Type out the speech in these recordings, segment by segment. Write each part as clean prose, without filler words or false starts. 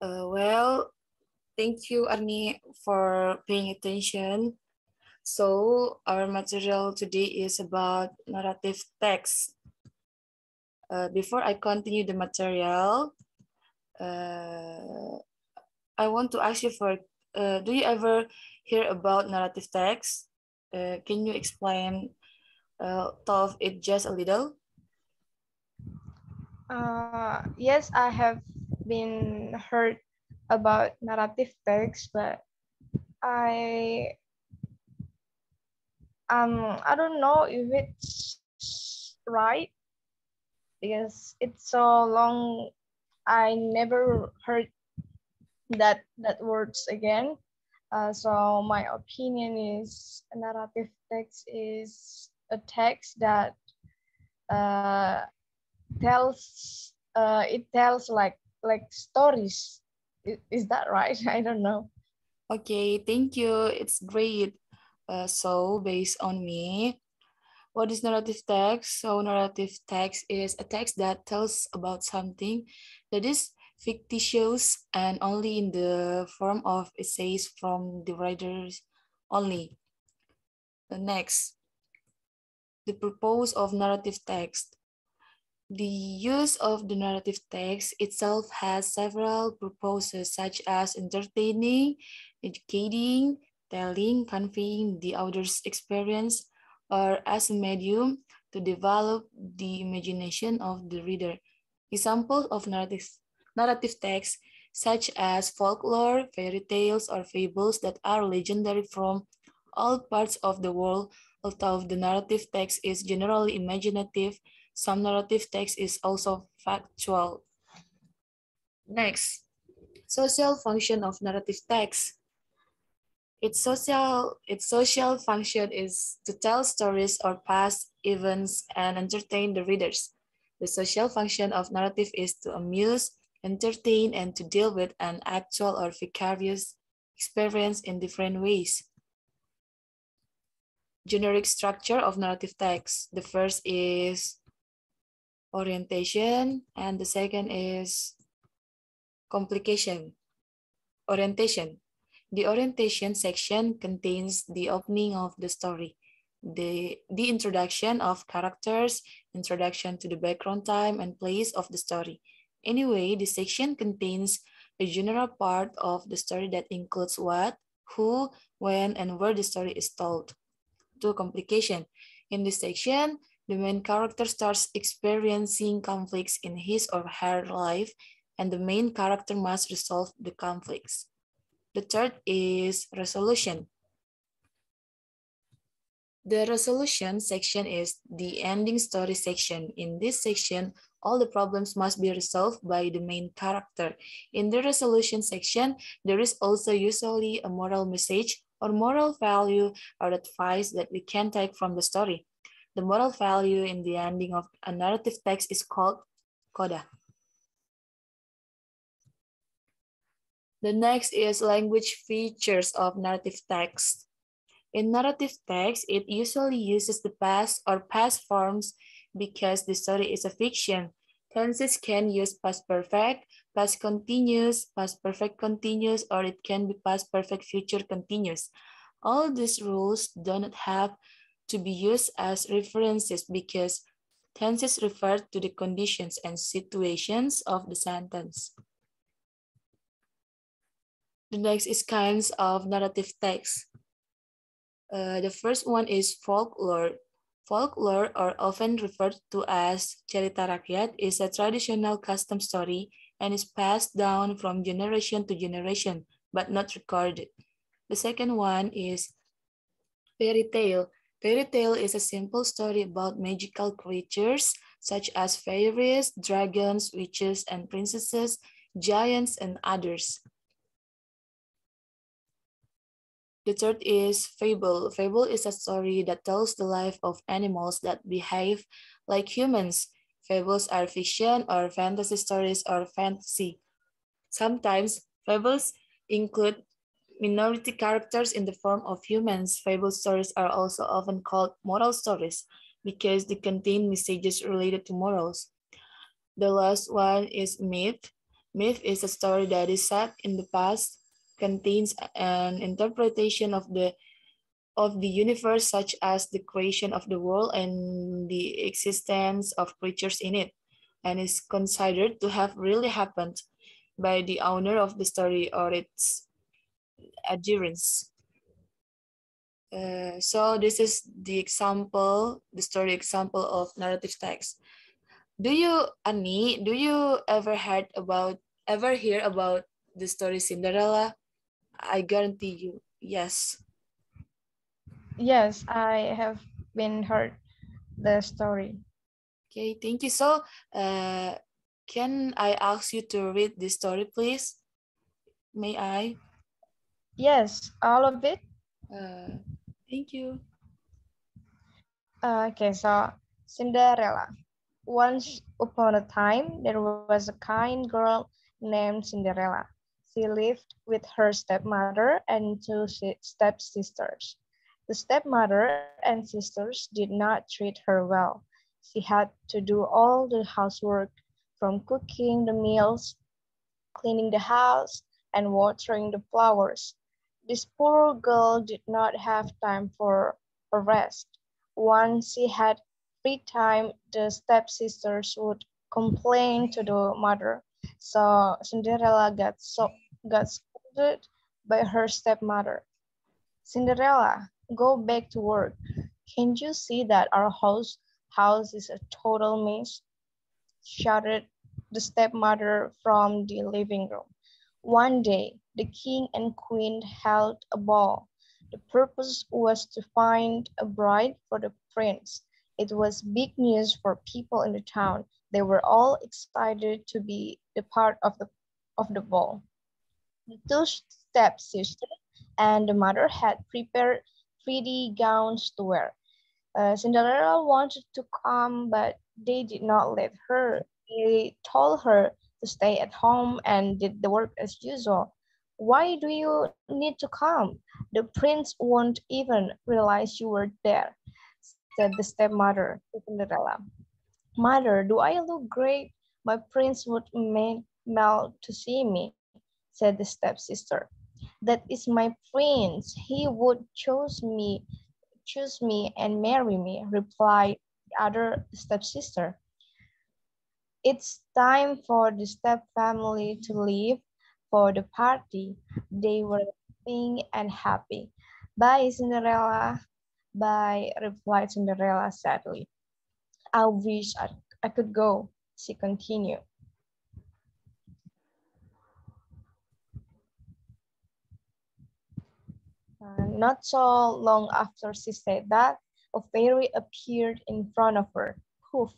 Well, thank you, Arni, for paying attention. So our material today is about narrative text. Before I continue the material, I want to ask you for, do you ever hear about narrative text? Can you explain of it just a little? Yes, I have been heard about narrative text, but I I don't know if it's right because it's so long. I never heard that words again. So my opinion is a narrative text is a text that uh, it tells like stories. Is that right? I don't know. Okay, thank you. It's great. So based on me, what is narrative text? So narrative text is a text that tells about something that is fictitious and only in the form of essays from the writers only. The next, the purpose of narrative text. The use of the narrative text itself has several purposes such as entertaining, educating, telling, conveying the author's experience, or as a medium to develop the imagination of the reader. Examples of narrative text such as folklore, fairy tales, or fables that are legendary from all parts of the world. Although the narrative text is generally imaginative, some narrative text is also factual. Next, social function of narrative text. Its social function is to tell stories or past events and entertain the readers. The social function of narrative is to amuse, entertain, and to deal with an actual or vicarious experience in different ways. Generic structure of narrative text. The first is orientation, and the second is complication. Orientation. The orientation section contains the opening of the story, the introduction of characters, introduction to the background, time, and place of the story. Anyway, this section contains a general part of the story that includes what, who, when, and where the story is told. 2. Complication. In this section, the main character starts experiencing conflicts in his or her life, and the main character must resolve the conflicts. The third is resolution. The resolution section is the ending story section. In this section, all the problems must be resolved by the main character. In the resolution section, there is also usually a moral message or moral value or advice that we can take from the story. The moral value in the ending of a narrative text is called coda. The next is language features of narrative text. In narrative text, it usually uses the past or past forms because the story is a fiction. Tenses can use past perfect, past continuous, past perfect continuous, or it can be past perfect future continuous. All these rules do not have to be used as references because tenses refer to the conditions and situations of the sentence. The next is kinds of narrative text. The first one is folklore. Folklore, or often referred to as cerita rakyat, is a traditional custom story and is passed down from generation to generation, but not recorded. The second one is fairy tale. Fairy tale is a simple story about magical creatures such as fairies, dragons, witches, and princesses, giants, and others. The third is fable. Fable is a story that tells the life of animals that behave like humans. Fables are fiction or fantasy stories or fantasy. Sometimes fables include minority characters in the form of humans. Fable stories are also often called moral stories because they contain messages related to morals. The last one is myth. Myth is a story that is set in the past, contains an interpretation of the universe, such as the creation of the world and the existence of creatures in it, and is considered to have really happened by the owner of the story or its adherents. So this is the example, the story example of narrative text. Do you, Annie, do you ever hear about the story Cinderella? I guarantee you, yes. Yes, I have been heard the story. Okay, thank you. So, uh, can I ask you to read this story, please? May I? Yes, all of it. Uh, thank you. Okay, so Cinderella. Once upon a time, there was a kind girl named Cinderella. She lived with her stepmother and two stepsisters. The stepmother and sisters did not treat her well. She had to do all the housework, from cooking the meals, cleaning the house, and watering the flowers. This poor girl did not have time for a rest. Once she had free time, the stepsisters would complain to the mother. So Cinderella got scolded by her stepmother. Cinderella, go back to work. Can't you see that our house is a total mess? Shouted the stepmother from the living room. One day, the king and queen held a ball. The purpose was to find a bride for the prince. It was big news for people in the town. They were all excited to be the part of the ball. The two stepsisters and the mother had prepared pretty gowns to wear. Cinderella wanted to come, but they did not let her. They told her to stay at home and did the work as usual. Why do you need to come? The prince won't even realize you were there, said the stepmother to Cinderella. Mother, do I look great? My prince would make melt to see me, said the stepsister. That is my prince. He would choose me and marry me, replied the other stepsister. It's time for the step family to leave for the party. They were laughing and happy. Bye, Cinderella. Bye, replied Cinderella sadly. I wish I could go, she continued. Not so long after she said that, a fairy appeared in front of her. Who,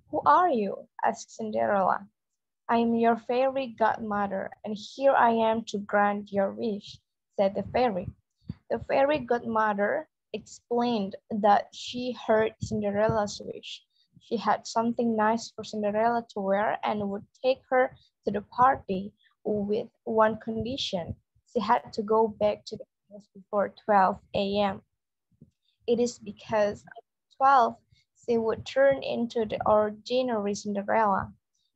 who are you? Asked Cinderella. I am your fairy godmother, and here I am to grant your wish, said the fairy. The fairy godmother explained that she heard Cinderella's wish. She had something nice for Cinderella to wear and would take her to the party with one condition. She had to go back to the house before 12 a.m. It is because at 12 she would turn into the ordinary Cinderella.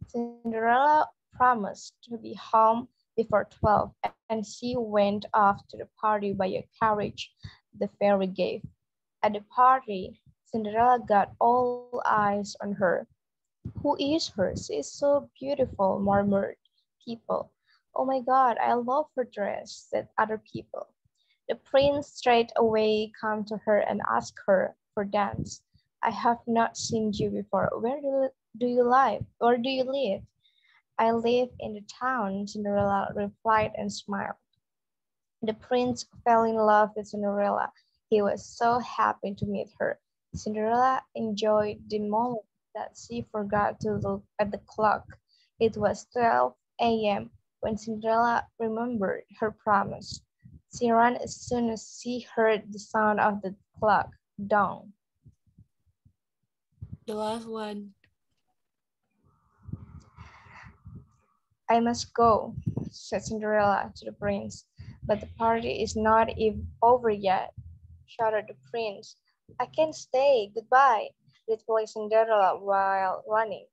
Cinderella promised to be home before 12 and she went off to the party by a carriage the fairy gave. At the party, Cinderella got all eyes on her. Who is her? She is so beautiful, murmured people. Oh my God, I love her dress, said other people. The prince straight away came to her and asked her for dance. I have not seen you before. Do you live? Where do you live? I live in the town, Cinderella replied and smiled. The prince fell in love with Cinderella. He was so happy to meet her. Cinderella enjoyed the moment that she forgot to look at the clock. It was 12 a.m. when Cinderella remembered her promise. She ran as soon as she heard the sound of the clock. Dawn. The last one. I must go, said Cinderella to the prince. But the party is not over yet, shouted the prince. I can't stay. Goodbye, replied Cinderella while running.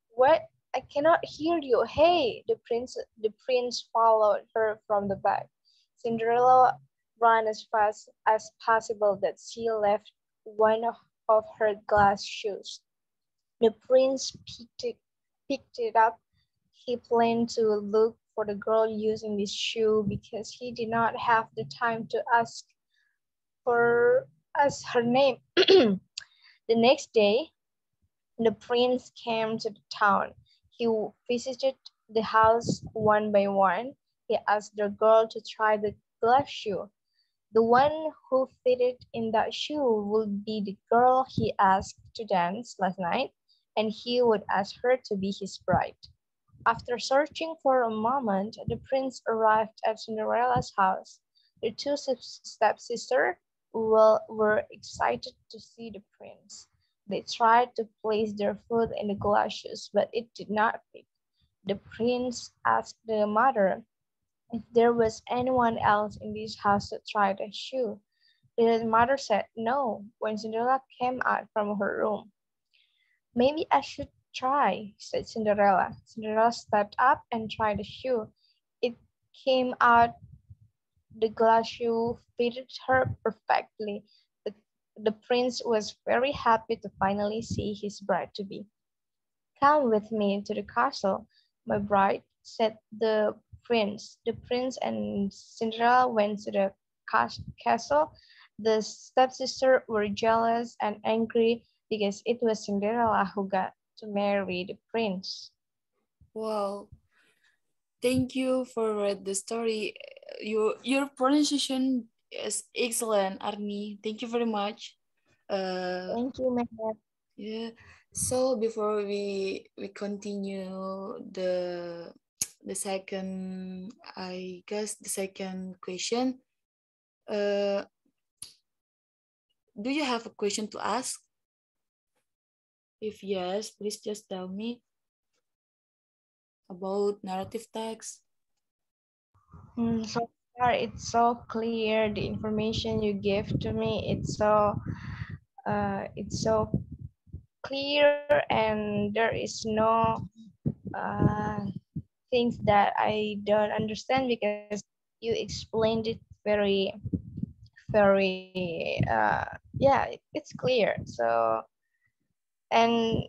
What? I cannot hear you. Hey, the prince followed her from the back. Cinderella ran as fast as possible that she left one of her glass shoes. The prince picked it up. He planned to look for the girl using this shoe because he did not have the time to for us her name. The next day, the prince came to the town. He visited the house one by one. He asked the girl to try the glass shoe. The one who fitted in that shoe would be the girl he asked to dance last night, and he would ask her to be his bride. After searching for a moment, the prince arrived at Cinderella's house. The two stepsisters were excited to see the prince. They tried to place their foot in the glass shoes, but it did not fit. The prince asked the mother if there was anyone else in this house to try the shoe. The mother said no when Cinderella came out from her room. Maybe I should try, said Cinderella. Cinderella stepped up and tried the shoe. It came out. The glass shoe fitted her perfectly. The, the prince was very happy to finally see his bride-to-be. Come with me to the castle, my bride, said the prince. The prince and Cinderella went to the castle. The stepsisters were jealous and angry because it was Cinderella who got to marry the prince. Wow. Thank you for the story. Your pronunciation is excellent, Arni. Thank you very much. Thank you, Mehmet. Yeah. So before we continue the second, I guess the second question. Uh, do you have a question to ask? If yes, please just tell me about narrative text. So far, it's so clear. The information you gave to me, it's so clear, and there is no uh, things that I don't understand because you explained it very, yeah, it's clear. So, and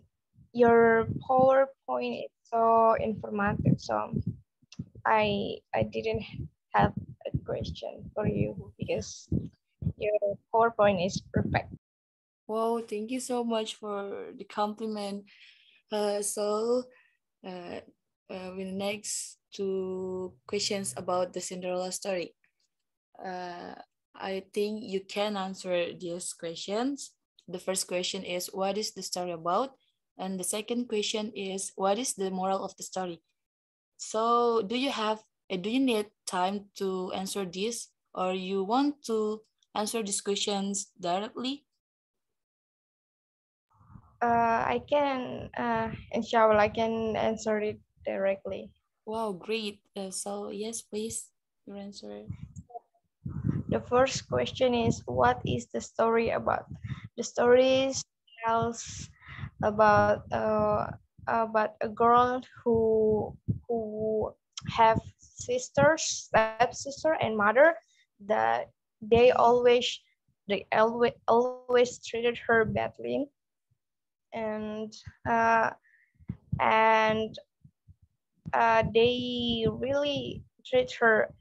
your PowerPoint is so informative. So I didn't have a question for you because your PowerPoint is perfect. Wow, thank you so much for the compliment. So uh, we next to questions about the Cinderella story. Uh, I think you can answer these questions. The first question is, what is the story about? And the second question is, what is the moral of the story? So do you need time to answer this, or you want to answer these questions directly? Inshallah, I can answer it directly. Wow, great. So yes, please, your answer. The first question is, what is the story about? The story tells about a girl who have sisters, stepsister, and mother that they always they always treated her badly, and uh, and they really treat her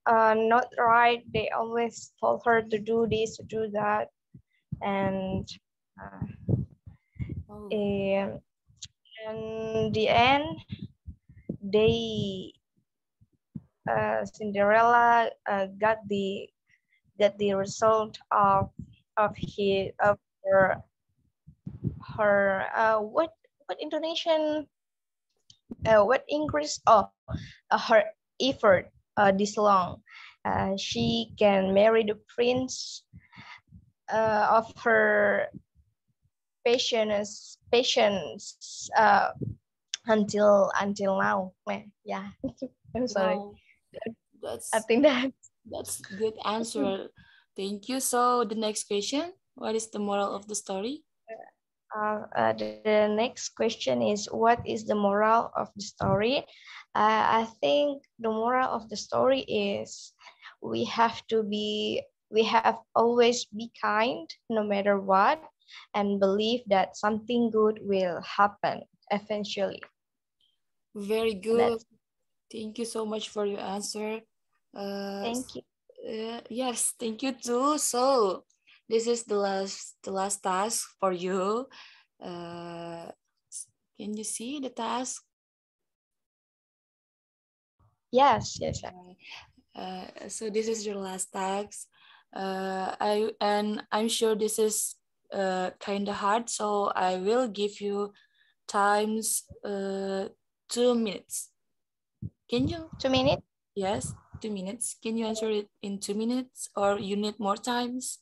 not right. They always told her to do this, to do that, and uh, Oh, in the end, they Cinderella got the result of her what Indonesian what English her effort this long. She can marry the prince of her patience until now. Yeah, I'm sorry. wow, I that's think that that's good answer. Thank you. So the next question, what is the moral of the story? The next question is, what is the moral of the story? I think the moral of the story is we have always be kind no matter what, and believe that something good will happen eventually. Very good. That's Thank you so much for your answer. Thank you. Yes, thank you too. So this is the last task for you. Uh, can you see the task? Yes, yes. So this is your last task. I'm sure this is kind of hard. So I will give you times 2 minutes. Can you? 2 minutes, Yes, 2 minutes. Can you answer it in 2 minutes, or you need more times?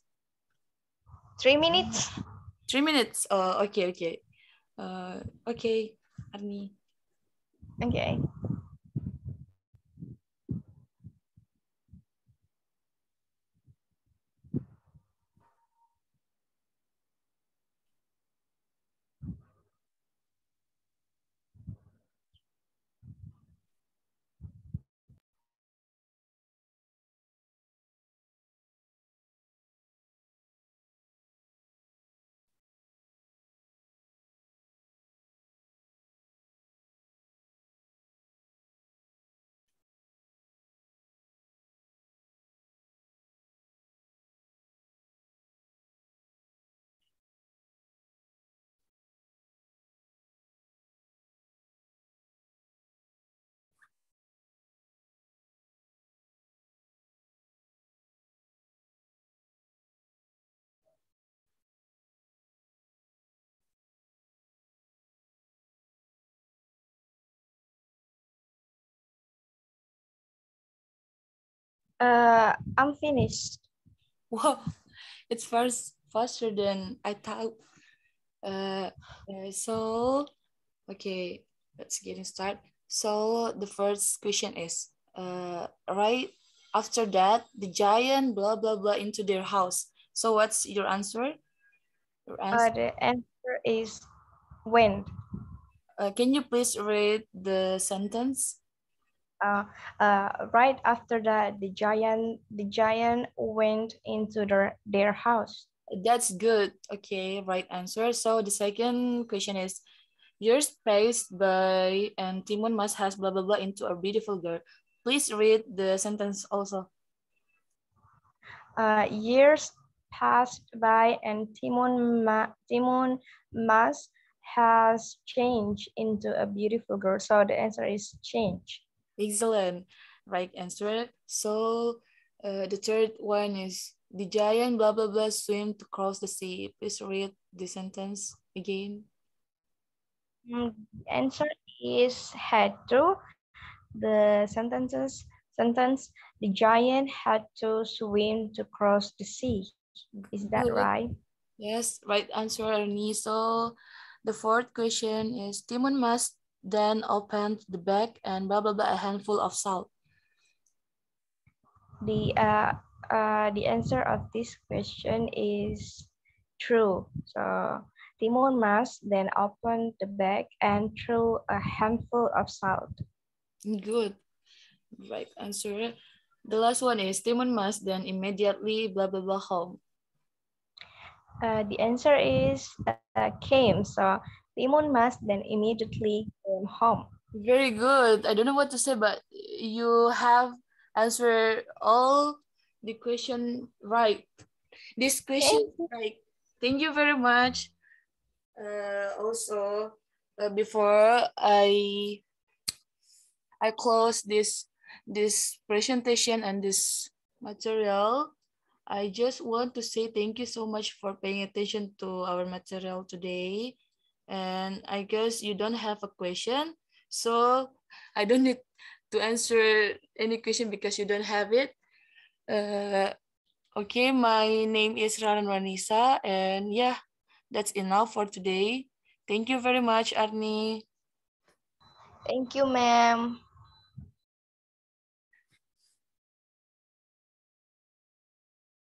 3 minutes. 3 minutes. Oh, okay, okay. Okay, Arni. Okay. I'm finished. Wow, it's faster than I thought. Uh, so okay, let's get started. So the first question is, right after that, the giant blah blah blah into their house. So what's your answer? Your answer. The answer is wind. Can you please read the sentence? Right after that, the giant went into their house. That's good. Okay, right answer. So the second question is, you're spaced by and Timon must has blah blah blah into a beautiful girl. Please read the sentence also. Years passed by, and Timon Mas has changed into a beautiful girl. So the answer is change. Excellent. Right answer. So the third one is, the giant blah blah blah swim to cross the sea. Please read the sentence again. The answer is had to. The sentence, the giant had to swim to cross the sea. Is that Good. right? Yes, right answer, Ernie. So the fourth question is, Timon must then open the bag and blah blah blah a handful of salt. The answer of this question is true. So Timon must then open the bag and threw a handful of salt. Good. Right answer. The last one is, Timon must then immediately blah blah blah home. The answer is came. So Timon must then immediately came home. Very good. I don't know what to say, but you have answered all the question right. This question Thank you. right. Thank you very much. Also, before I close this presentation and this material, I just want to say thank you so much for paying attention to our material today. And I guess you don't have a question, so I don't need to answer any question because you don't have it. Uh, okay, my name is RARA, and yeah, that's enough for today. Thank you very much, Arni. Thank you, ma'am.